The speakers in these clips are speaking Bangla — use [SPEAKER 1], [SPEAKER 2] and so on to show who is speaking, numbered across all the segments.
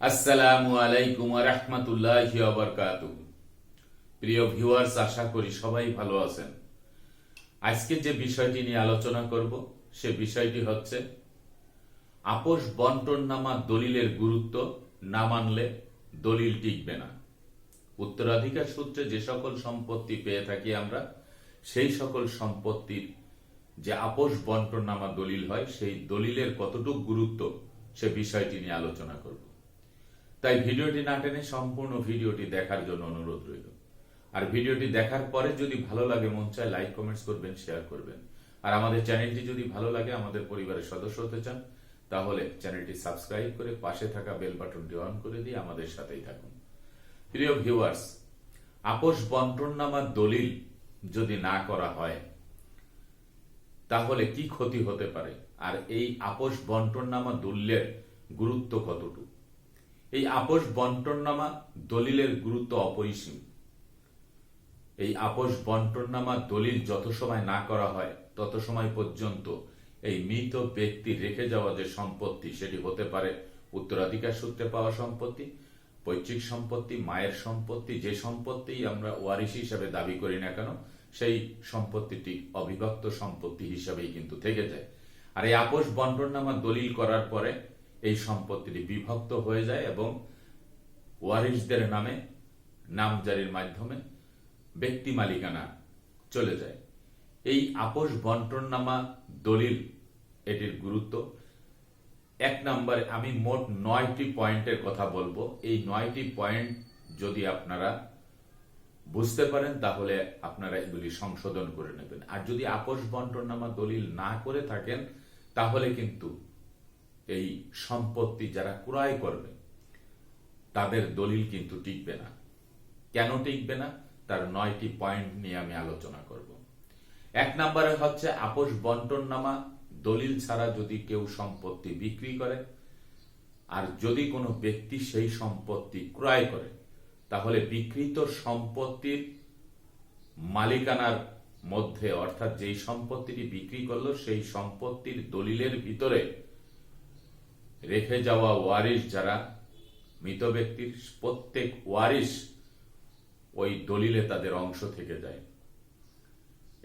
[SPEAKER 1] আসসালামু আলাইকুম ওয়া রাহমাতুল্লাহি ওয়া বারাকাতুহু। প্রিয় ভিউয়ার্স, আশা করি সবাই ভালো আছেন। আজকে যে বিষয়টি নিয়ে আলোচনা করব সে বিষয়টি হচ্ছে আপোষ বন্টননামা দলিলের গুরুত্ব না মানলে দলিল টিকবে না। উত্তরাধিকার সূত্রে যে সকল সম্পত্তি পেয়ে থাকি আমরা, সেই সকল সম্পত্তির যে আপোষ বন্টননামা দলিল হয় সেই দলিলের কতটুকু গুরুত্ব সে বিষয়টি নিয়ে আলোচনা করব। তাই ভিডিওটি না টেনে সম্পূর্ণ ভিডিওটি দেখার জন্য অনুরোধ রইল। আর ভিডিওটি দেখার পরে যদি ভালো লাগে, মন চায় লাইক কমেন্টস করবেন, শেয়ার করবেন। আর আমাদের চ্যানেলটি যদি ভালো লাগে, আমাদের পরিবারের সদস্য হতে চান, তাহলে চ্যানেলটি সাবস্ক্রাইব করে পাশে থাকা বেল বাটনটি অন করে দিয়ে আমাদের সাথেই থাকুন। প্রিয় ভিউয়ার্স, আপোষ বন্টননামার দলিল যদি না করা হয় তাহলে কি ক্ষতি হতে পারে, আর এই আপোষ বন্টননামা দলিলের গুরুত্ব কতটুকু? এই আপোষ বন্টননামা দলিলের গুরুত্ব অপরিসীম। এই আপোষ বন্টননামা দলিল যত সময় না করা হয় তত সময় পর্যন্ত এই মৃত ব্যক্তির রেখে যাওয়া যে সম্পত্তি, সেটি হতে পারে উত্তরাধিকার সূত্রে পাওয়া সম্পত্তি, পৈতৃক সম্পত্তি, মায়ের সম্পত্তি, যে সম্পত্তি আমরা ওয়ারিশ হিসাবে দাবি করি না কেন, সেই সম্পত্তিটি অবিভক্ত সম্পত্তি হিসাবেই কিন্তু থেকে যায়। আর এই আপোষ বন্টননামা দলিল করার পরে এই সম্পত্তিটি বিভক্ত হয়ে যায় এবং ওয়ারিশদের নামে নামজারির মাধ্যমে ব্যক্তি মালিকানা চলে যায়। এই আপোষ বন্টননামা দলিল, এটির গুরুত্ব এক নম্বরে আমি মোট 9টি পয়েন্টের কথা বলবো। এই 9টি পয়েন্ট যদি আপনারা বুঝতে পারেন তাহলে আপনারা এগুলি সংশোধন করে নেবেন। আর যদি আপোষ বন্টননামা দলিল না করে থাকেন তাহলে কিন্তু এই সম্পত্তি যারা ক্রয় করবে তাদের দলিল কিন্তু টিকবে না। কেন টিকবে না, তার 9টি পয়েন্ট নিয়ে আমি আলোচনা করব। এক নম্বরে হচ্ছে আপোষ বন্টননামা দলিল ছাড়া যদি কেউ সম্পত্তি বিক্রি করে আর যদি কোনো ব্যক্তি সেই সম্পত্তি ক্রয় করে, তাহলে বিক্রিত সম্পত্তির মালিকানার মধ্যে, অর্থাৎ যেই সম্পত্তিটি বিক্রি করলো সেই সম্পত্তির দলিলের ভিতরে রেখে যাওয়া ওয়ারিশ যারা, মৃত ব্যক্তির প্রত্যেক ওয়ারিশ ওই দলিলে তাদের অংশ থেকে যায়।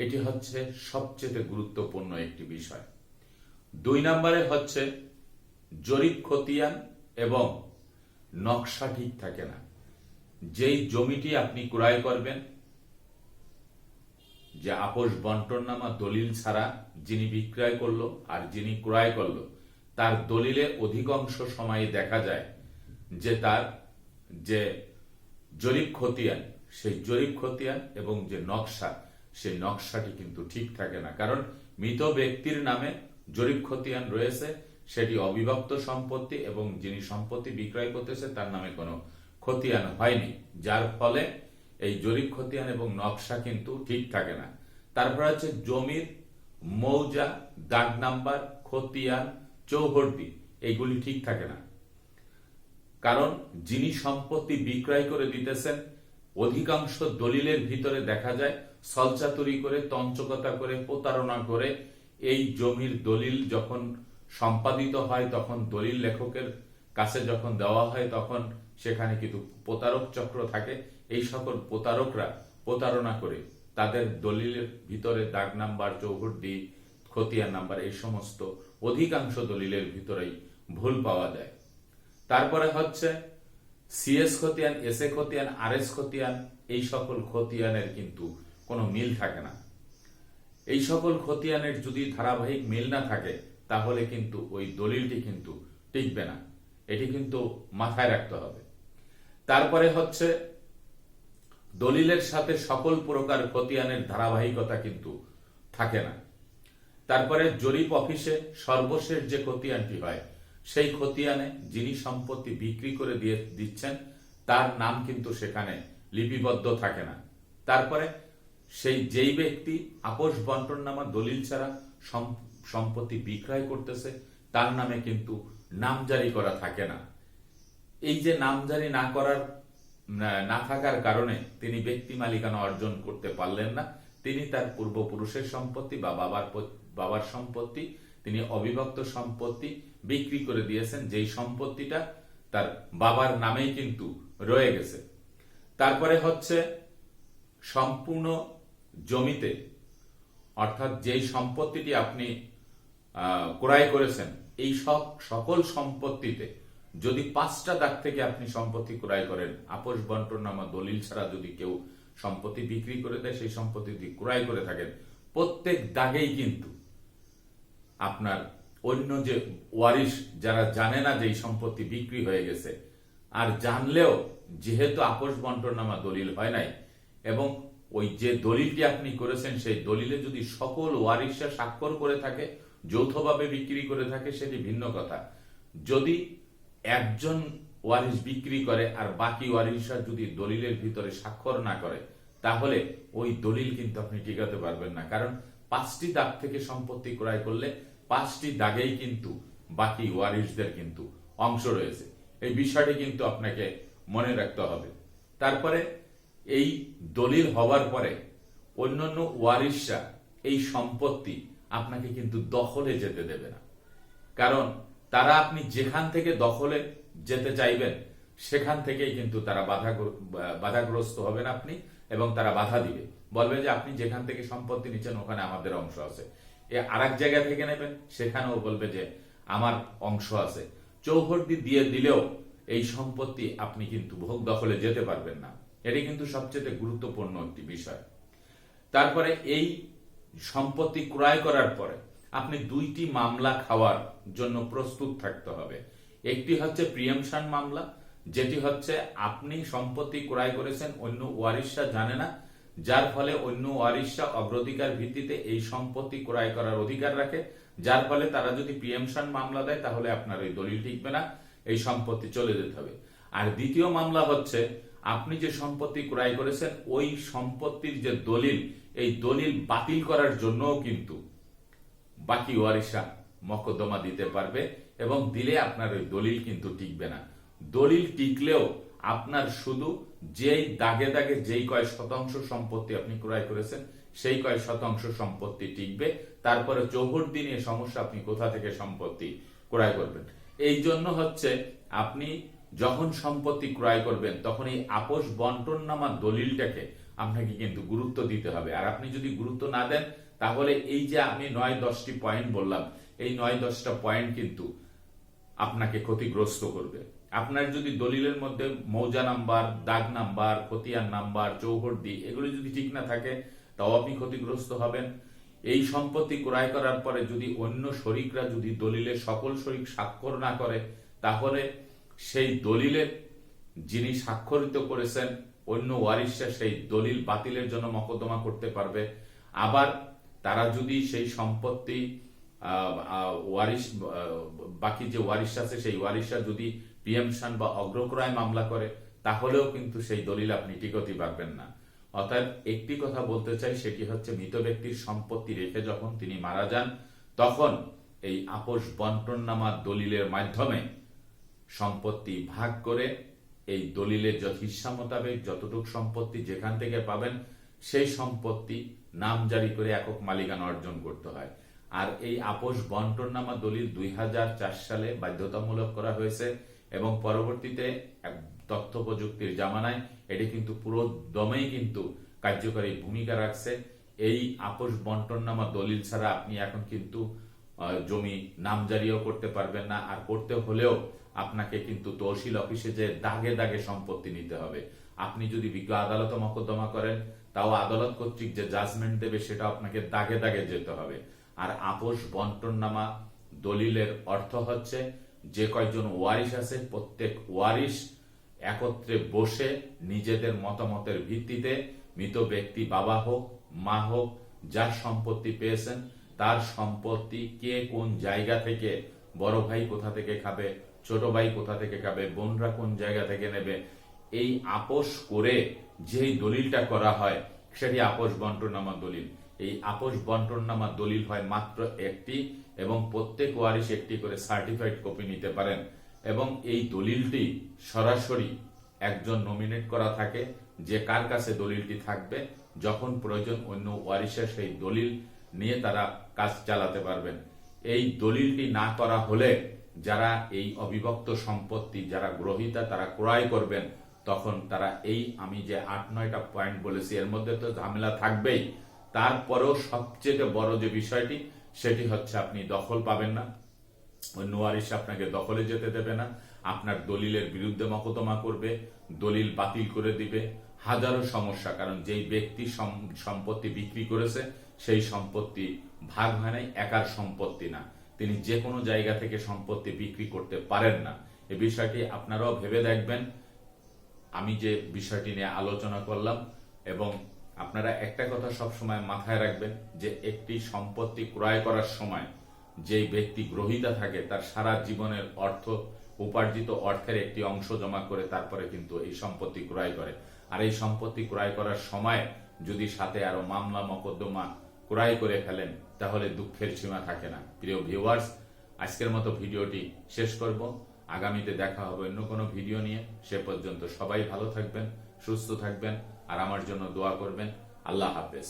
[SPEAKER 1] এটি হচ্ছে সবচেয়ে গুরুত্বপূর্ণ একটি বিষয়। 2 নম্বরে হচ্ছে জরিপ খতিয়ান এবং নকশা ঠিক থাকে না। যেই জমিটি আপনি ক্রয় করবেন, যে আপোষ বন্টননামা দলিল ছাড়া যিনি বিক্রয় করলো আর যিনি ক্রয় করলো, তার দলিলে অধিকাংশ সময়ে দেখা যায় যে তার যে জরিপ খতিয়ান, সেই জরিপ খতিয়ান এবং যে নকশা, সেই নকশাটি কিন্তু ঠিক থাকে না। কারণ মৃত ব্যক্তির নামে জরিপ খতিয়ান রয়েছে, সেটি অবিভক্ত সম্পত্তি এবং যিনি সম্পত্তি বিক্রয় করতেছে তার নামে কোনো খতিয়ান হয়নি, যার ফলে এই জরিপ খতিয়ান এবং নকশা কিন্তু ঠিক থাকে না। তারপর হচ্ছে জমির মৌজা, দাগ নাম্বার, খতিয়ান, চৌহদ্দি, এইগুলি ঠিক থাকে না। কারণ যিনি সম্পত্তি বিক্রয় করে দিতেছেন, অধিকাংশ দলিলের ভিতরে দেখা যায় ছলচাতুরি করে, তঞ্চকতা করে, প্রতারণা করে এই জমির দলিল যখন সম্পাদিত হয়, তখন দলিল লেখকের কাছে যখন দেওয়া হয় তখন সেখানে কিন্তু প্রতারক চক্র থাকে। এই সকল প্রতারকরা প্রতারণা করে তাদের দলিলের ভিতরে দাগ নাম্বার, চৌহদ্দি, খতিয়ান নাম্বার, এই সমস্ত অধিকাংশ দলিলের ভিতরেই ভুল পাওয়া যায়। তারপরে হচ্ছে সিএস খতিয়ান, এসএ খতিয়ান, আরএস খতিয়ান, এই সকল খতিয়ানের কিন্তু কোনো মিল থাকে না। এই সকল খতিয়ানের যদি ধারাবাহিক মিল না থাকে তাহলে কিন্তু ওই দলিলটি কিন্তু টিকবে না। এটি কিন্তু মাথায় রাখতে হবে। তারপরে হচ্ছে দলিলের সাথে সকল প্রকার খতিয়ানের ধারাবাহিকতা কিন্তু থাকে না। তারপরে জরিপ অফিসে সর্বশেষ যে খতিয়ানটি হয়, সেই খতিয়ানে যিনি সম্পত্তি বিক্রি করে দিয়ে দিচ্ছেন তার নাম কিন্তু সেখানে লিপিবদ্ধ থাকে না। তারপরে সেই যেই ব্যক্তি আপোষ বন্টননামা দলিল ছাড়া সম্পত্তি বিক্রয় করতেছে তার নামে কিন্তু নামজারি করা থাকে না। এই যে নামজারি না থাকার কারণে তিনি ব্যক্তি মালিকানা অর্জন করতে পারলেন না। তিনি তার পূর্বপুরুষের সম্পত্তি বা বাবার সম্পত্তি, তিনি অবিভক্ত সম্পত্তি বিক্রি করে দিয়েছেন, যেই সম্পত্তিটা তার বাবার নামেই কিন্তু রয়ে গেছে। তারপরে হচ্ছে সম্পূর্ণ জমিতে, অর্থাৎ যেই সম্পত্তিটি আপনি ক্রয় করেছেন, এই সকল সম্পত্তিতে যদি 5টা দাগ থেকে আপনি সম্পত্তি ক্রয় করেন, আপোষ বন্টননামা দলিল ছাড়া যদি কেউ সম্পত্তি বিক্রি করে দেয়, সেই সম্পত্তি ক্রয় করে থাকেন, প্রত্যেক দাগেই কিন্তু আপনার অন্য যে ওয়ারিশ যারা জানে না যে এই সম্পত্তি বিক্রি হয়ে গেছে, আর জানলেও যেহেতু আপোষ বন্টননামা দলিল হয় নাই এবং ওই যে দলিলটি আপনি করেছেন সেই দলিলে যদি সকল ওয়ারিশরা স্বাক্ষর করে থাকে, যৌথভাবে বিক্রি করে থাকে, সেটি ভিন্ন কথা। যদি একজন ওয়ারিশ বিক্রি করে আর বাকি ওয়ারিশরা যদি দলিলের ভিতরে স্বাক্ষর না করে, তাহলে ওই দলিল কিন্তু আপনি টিকাতে পারবেন না। কারণ 5টি দাগ থেকে সম্পত্তি ক্রয় করলে 5টি দাগেই কিন্তু বাকি ওয়ারিশদের কিন্তু অংশ রয়েছে। এই বিষয়টি কিন্তু আপনাকে মনে রাখতে হবে। তারপরে এই দলিল হওয়ার পরে অন্যান্য ওয়ারিশরা এই সম্পত্তি আপনাকে কিন্তু দখলে যেতে দেবে না। কারণ তারা আপনি যেখান থেকে দখলে যেতে চাইবেন সেখান থেকেই কিন্তু তারা বাধাগ্রস্ত হবেন আপনি, এবং তারা বাধা দিবে, বলবে যে আপনি যেখান থেকে সম্পত্তি নিচ্ছেন ওখানে আমাদের অংশ আছে। আর এক জায়গা থেকে নেবেন, সেখানেও বলবে যে আমার অংশ আছে। চৌহদ্দি দিয়ে দিলেও এই সম্পত্তি আপনি কিন্তু ভোগ দখলে যেতে পারবেন না। এটি কিন্তু সবচেয়ে গুরুত্বপূর্ণ একটি বিষয়। তারপরে এই সম্পত্তি ক্রয় করার পরে আপনি 2টি মামলা খাওয়ার জন্য প্রস্তুত থাকতে হবে। একটি হচ্ছে প্রিএমশন মামলা, যেটি হচ্ছে আপনি সম্পত্তি ক্রয় করেছেন, অন্য ওয়ারিশরা জানে না, যার ফলে অন্য ওয়ারিশরা অগ্রাধিকার ভিত্তিতে এই সম্পত্তি ক্রয় করার অধিকার রাখে, যার ফলে তারা যদি প্রিএমশন মামলা দেয় তাহলে আপনার ওই দলিল টিকবে না, এই সম্পত্তি চলে যেতে হবে। আর দ্বিতীয় মামলা হচ্ছে আপনি যে সম্পত্তি ক্রয় করেছেন ওই সম্পত্তির যে দলিল, এই দলিল বাতিল করার জন্যও কিন্তু বাকি ওয়ারিশরা মকদ্দমা দিতে পারবে, এবং দিলে আপনার ওই দলিল কিন্তু টিকবে না। দলিল টিকলেও আপনার শুধু যেই দাগে দাগে যেই কয় শতাংশ সম্পত্তি আপনি ক্রয় করেছেন সেই কয় শতাংশ সম্পত্তি টিকবে। তারপরে চৌহদ্দি নিয়ে সমস্যা, আপনি কোথা থেকে সম্পত্তি ক্রয় করবেন। এই জন্য হচ্ছে আপনি যখন সম্পত্তি ক্রয় করবেন তখন এই আপোষ বন্টননামা দলিলটাকে আপনাকে কিন্তু গুরুত্ব দিতে হবে। আর আপনি যদি গুরুত্ব না দেন তাহলে এই যে আমি 9-10টি পয়েন্ট বললাম, এই 9-10টা পয়েন্ট কিন্তু আপনাকে ক্ষতিগ্রস্ত করবে। আপনার যদি দলিলের মধ্যে মৌজা নাম্বার, দাগ নাম্বার, খতিয়ান নাম্বার, চৌহদ্দি এগুলো যদি ঠিক না থাকে তাও আপনি ক্ষতিগ্রস্ত হবেন। এই সম্পত্তি ক্রয় করার পরে যদি অন্য শরিকরা যদি দলিলের সকল শরিক স্বাক্ষর না করে, তাহলে সেই দলিলের যিনি স্বাক্ষরিত করেছেন অন্য ওয়ারিশরা সেই দলিল বাতিলের জন্য মকদ্দমা করতে পারবে। আবার তারা যদি সেই সম্পত্তি ওয়ারিশ, বাকি যে ওয়ারিশ আছে সেই ওয়ারিশরা যদি প্রিএমশন বা অগ্রক্রয় মামলা করে, তাহলেও কিন্তু সেই দলিল আপনি টিকতে পারবেন না। অর্থাৎ একটি কথা বলতে চাই, সেটি হচ্ছে মৃত ব্যক্তির সম্পত্তি রেখে যখন তিনি মারা যান তখন এই আপোষ বন্টননামা দলিলের মাধ্যমে সম্পত্তি ভাগ করে এই দলিলের হিস্সা মোতাবেক যতটুকু সম্পত্তি যেখান থেকে পাবেন সেই সম্পত্তি নামজারি করে একক মালিকানা অর্জন করতে হয়। আর এই আপোষ বন্টননামা দলিল 2004 সালে বাধ্যতামূলক করা হয়েছে, এবং পরবর্তীতে তথ্য প্রযুক্তির জামানায় এটি কিন্তু পুরো দমেই কিন্তু কার্যকরী ভূমিকা রাখছে। এই আপোষ বন্টননামা দলিল ছাড়া আপনি এখন কিন্তু জমি নামজারিও করতে পারবেন না। আর করতে হলেও আপনাকে কিন্তু তহসিল অফিসে যে দাগে দাগে সম্পত্তি নিতে হবে। আপনি যদি বিজ্ঞ আদালতে মকদ্দমা করেন তাও আদালত কর্তৃক যে জাজমেন্ট দেবে সেটা আপনাকে দাগে দাগে যেতে হবে। আর আপোষ বন্টননামা দলিলের অর্থ হচ্ছে যে কয়জন ওয়ারিশ আছে প্রত্যেক ওয়ারিশ একত্রে বসে নিজেদের মতামতের ভিত্তিতে মৃত ব্যক্তি বাবা হোক মা হোক যার সম্পত্তি পেয়েছেন তার সম্পত্তি কে কোন জায়গা থেকে, বড় ভাই কোথা থেকে খাবে, ছোট ভাই কোথা থেকে খাবে, বোনরা কোন জায়গা থেকে নেবে, এই আপোষ করে যেই দলিলটা করা হয় সেটি আপোষ বন্টননামা দলিল। এই আপোষ বন্টননামা দলিল হয় মাত্র একটি, এবং প্রত্যেক ওয়ারিশ একটি করে সার্টিফাইড কপি নিতে পারেন। এবং এই দলিলটি সরাসরি একজন নমিনেট করা থাকে যে কার কাছে দলিলটি থাকবে, যখন প্রয়োজন অন্য ওয়ারিশের সেই দলিল নিয়ে তারা কাজ চালাতে পারবেন। এই দলিলটি না করা হলে যারা এই অবিভক্ত সম্পত্তি যারা গ্রহীতা তারা ক্রয় করবেন, তখন তারা এই আমি যে 8-9টা পয়েন্ট বলেছি এর মধ্যে তো ঝামেলা থাকবেই। তারপরেও সবচেয়ে বড় যে বিষয়টি সেটি হচ্ছে আপনি দখল পাবেন না, অন্য ওয়ারিশ আপনাকে দখলে যেতে দেবে না, আপনার দলিলের বিরুদ্ধে মকদ্দমা করবে, দলিল বাতিল করে দিবে, হাজারো সমস্যা। কারণ যেই ব্যক্তি সম্পত্তি বিক্রি করেছে সেই সম্পত্তি ভাগ হয় নাই, একার সম্পত্তি না, তিনি যে কোনো জায়গা থেকে সম্পত্তি বিক্রি করতে পারেন না। এই বিষয়টি আপনারাও ভেবে দেখবেন আমি যে বিষয়টি নিয়ে আলোচনা করলাম। এবং আপনারা একটা কথা সবসময় মাথায় রাখবেন যে একটি সম্পত্তি ক্রয় করার সময় যেই ব্যক্তি গ্রহীতা থাকে তার সারা জীবনের উপার্জিত অর্থের একটি অংশ জমা করে তারপরে কিন্তু এই সম্পত্তি ক্রয় করে। আর এই সম্পত্তি ক্রয় করার সময় যদি সাথে আরো মামলা মকদ্দমা ক্রয় করে ফেলেন তাহলে দুঃখের সীমা থাকে না। প্রিয় ভিউয়ার্স, আজকের মতো ভিডিওটি শেষ করব। আগামীতে দেখা হবে অন্য কোনো ভিডিও নিয়ে। সে পর্যন্ত সবাই ভালো থাকবেন, সুস্থ থাকবেন আর আমার জন্য দোয়া করবেন। আল্লাহ হাফেজ।